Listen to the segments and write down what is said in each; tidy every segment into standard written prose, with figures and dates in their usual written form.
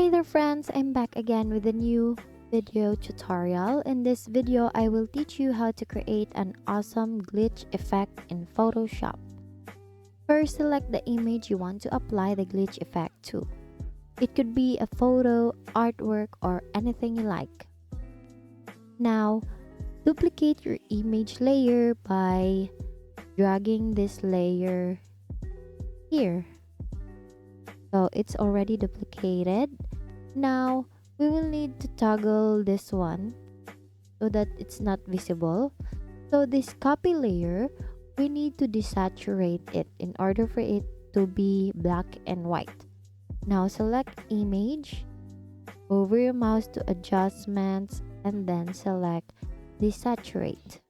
Hi there friends, I'm back again with a new video tutorial. In this video, I will teach you how to create an awesome glitch effect in Photoshop. First, select the image you want to apply the glitch effect to. It could be a photo, artwork, or anything you like. Now, duplicate your image layer by dragging this layer here. So it's already duplicated. Now we will need to toggle this one so that it's not visible. So this copy layer, we need to desaturate it in order for it to be black and white. Now select image, over your mouse to adjustments, and then select desaturate.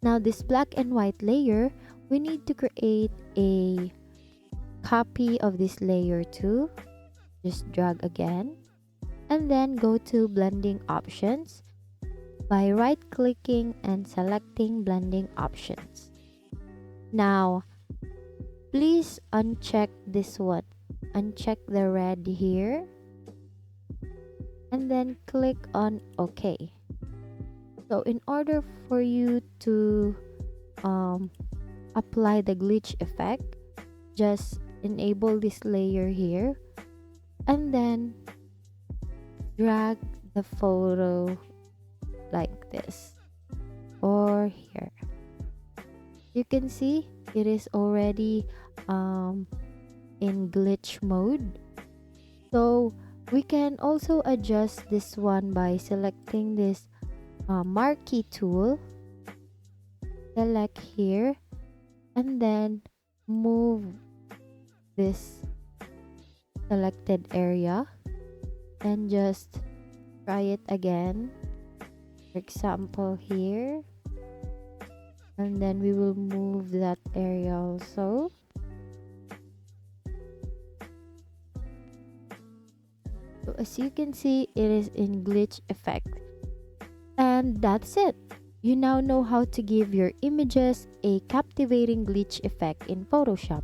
Now this black and white layer, we need to create a copy of this layer too. Just drag again and then go to blending options by right clicking and selecting blending options. Now please uncheck this one, uncheck the red here, and then click on OK. So in order for you to apply the glitch effect, just enable this layer here and then drag the photo like this or here. You can see it is already in glitch mode. So we can also adjust this one by selecting this marquee tool, select here, and then move this selected area and just try it again. For example here, and then we will move that area also. So as you can see, it is in glitch effect. And that's it. You now know how to give your images a captivating glitch effect in Photoshop.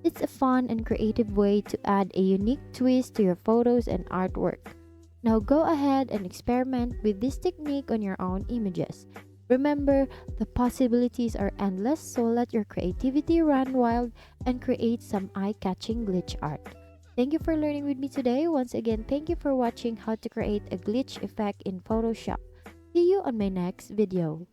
It's a fun and creative way to add a unique twist to your photos and artwork. Now go ahead and experiment with this technique on your own images. Remember, the possibilities are endless, so let your creativity run wild and create some eye-catching glitch art. Thank you for learning with me today. Once again, thank you for watching how to create a glitch effect in Photoshop. See you on my next video.